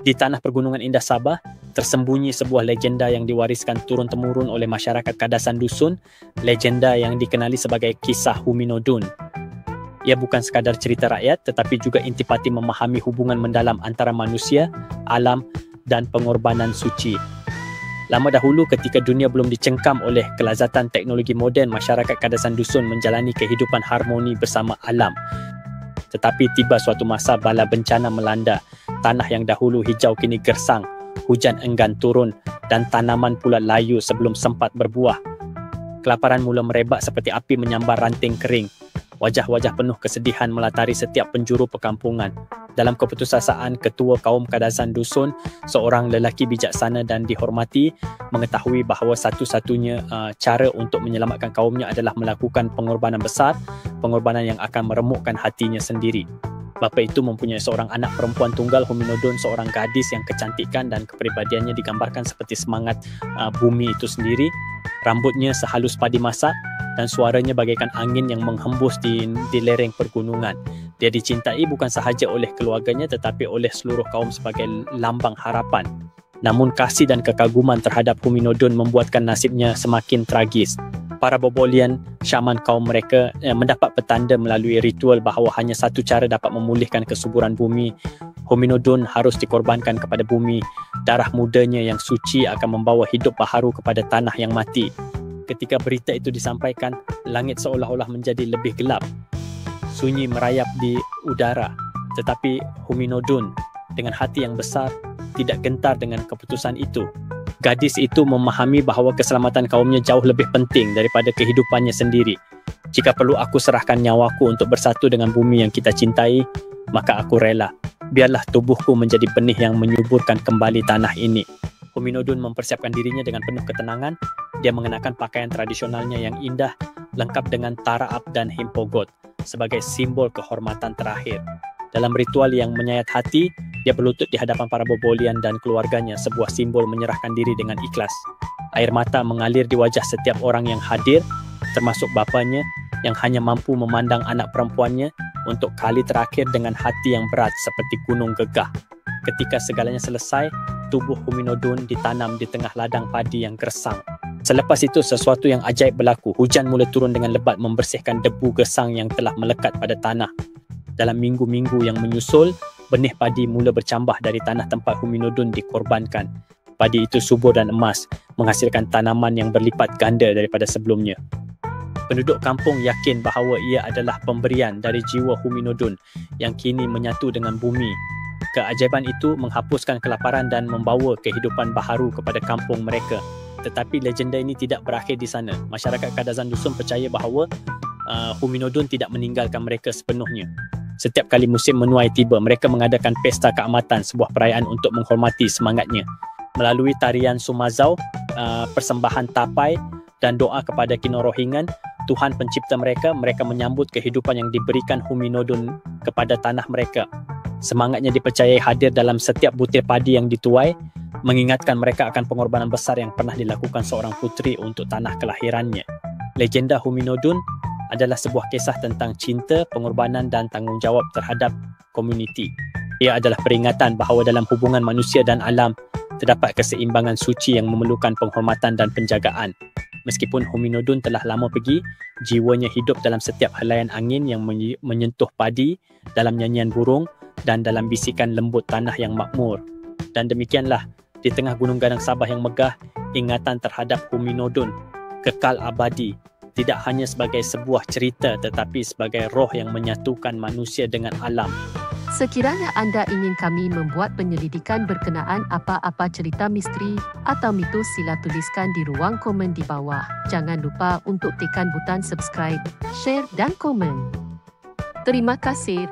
Di tanah Pergunungan Indah Sabah, tersembunyi sebuah legenda yang diwariskan turun-temurun oleh masyarakat Kadasan Dusun, legenda yang dikenali sebagai kisah Huminodun. Ia bukan sekadar cerita rakyat tetapi juga intipati memahami hubungan mendalam antara manusia, alam dan pengorbanan suci. Lama dahulu ketika dunia belum dicengkam oleh kelazatan teknologi moden, masyarakat Kadasan Dusun menjalani kehidupan harmoni bersama alam. Tetapi tiba suatu masa bala bencana melanda. Tanah yang dahulu hijau kini gersang, hujan enggan turun dan tanaman pula layu sebelum sempat berbuah. Kelaparan mula merebak seperti api menyambar ranting kering. Wajah-wajah penuh kesedihan melatari setiap penjuru perkampungan. Dalam keputusasaan ketua kaum Kadasan Dusun, seorang lelaki bijaksana dan dihormati, mengetahui bahawa satu-satunya cara untuk menyelamatkan kaumnya adalah melakukan pengorbanan besar, pengorbanan yang akan meremukkan hatinya sendiri. Bapa itu mempunyai seorang anak perempuan tunggal, Huminodun, seorang gadis yang kecantikan dan kepribadiannya digambarkan seperti semangat bumi itu sendiri. Rambutnya sehalus padi masak dan suaranya bagaikan angin yang menghembus di lereng pergunungan. Dia dicintai bukan sahaja oleh keluarganya tetapi oleh seluruh kaum sebagai lambang harapan. Namun kasih dan kekaguman terhadap Huminodun membuatkan nasibnya semakin tragis. Para bobolian syaman kaum mereka mendapat petanda melalui ritual bahawa hanya satu cara dapat memulihkan kesuburan bumi. Huminodun harus dikorbankan kepada bumi. Darah mudanya yang suci akan membawa hidup baharu kepada tanah yang mati. Ketika berita itu disampaikan, langit seolah-olah menjadi lebih gelap. Sunyi merayap di udara. Tetapi Huminodun dengan hati yang besar tidak gentar dengan keputusan itu. Gadis itu memahami bahawa keselamatan kaumnya jauh lebih penting daripada kehidupannya sendiri. Jika perlu aku serahkan nyawaku untuk bersatu dengan bumi yang kita cintai, maka aku rela. Biarlah tubuhku menjadi benih yang menyuburkan kembali tanah ini. Huminodun mempersiapkan dirinya dengan penuh ketenangan. Dia mengenakan pakaian tradisionalnya yang indah, lengkap dengan taraap dan himpogot sebagai simbol kehormatan terakhir. Dalam ritual yang menyayat hati, dia berlutut di hadapan para bobolian dan keluarganya, sebuah simbol menyerahkan diri dengan ikhlas. Air mata mengalir di wajah setiap orang yang hadir, termasuk bapanya yang hanya mampu memandang anak perempuannya untuk kali terakhir dengan hati yang berat seperti gunung gegah. Ketika segalanya selesai, tubuh Huminodun ditanam di tengah ladang padi yang gersang. Selepas itu, sesuatu yang ajaib berlaku. Hujan mula turun dengan lebat membersihkan debu gesang yang telah melekat pada tanah. Dalam minggu-minggu yang menyusul, benih padi mula bercambah dari tanah tempat Huminodun dikorbankan. Padi itu subur dan emas, menghasilkan tanaman yang berlipat ganda daripada sebelumnya. Penduduk kampung yakin bahawa ia adalah pemberian dari jiwa Huminodun yang kini menyatu dengan bumi. Keajaiban itu menghapuskan kelaparan dan membawa kehidupan baharu kepada kampung mereka. Tetapi legenda ini tidak berakhir di sana. Masyarakat Kadasan Dusun percaya bahawa Huminodun tidak meninggalkan mereka sepenuhnya. Setiap kali musim menuai tiba, mereka mengadakan pesta keamatan, sebuah perayaan untuk menghormati semangatnya. Melalui tarian sumazau, persembahan tapai dan doa kepada Kinorohingan, Tuhan pencipta mereka menyambut kehidupan yang diberikan Huminodun kepada tanah mereka. Semangatnya dipercayai hadir dalam setiap butir padi yang dituai, mengingatkan mereka akan pengorbanan besar yang pernah dilakukan seorang putri untuk tanah kelahirannya. Legenda Huminodun adalah sebuah kisah tentang cinta, pengorbanan dan tanggungjawab terhadap komuniti. Ia adalah peringatan bahawa dalam hubungan manusia dan alam terdapat keseimbangan suci yang memerlukan penghormatan dan penjagaan. Meskipun Huminodun telah lama pergi, jiwanya hidup dalam setiap helaian angin yang menyentuh padi, dalam nyanyian burung dan dalam bisikan lembut tanah yang makmur. Dan demikianlah, di tengah Gunung Gadang Sabah yang megah, ingatan terhadap Huminodun kekal abadi. Tidak hanya sebagai sebuah cerita tetapi sebagai roh yang menyatukan manusia dengan alam. Sekiranya anda ingin kami membuat penyelidikan berkenaan apa-apa cerita misteri atau mitos, sila tuliskan di ruang komen di bawah. Jangan lupa untuk tekan butang subscribe, share dan komen. Terima kasih.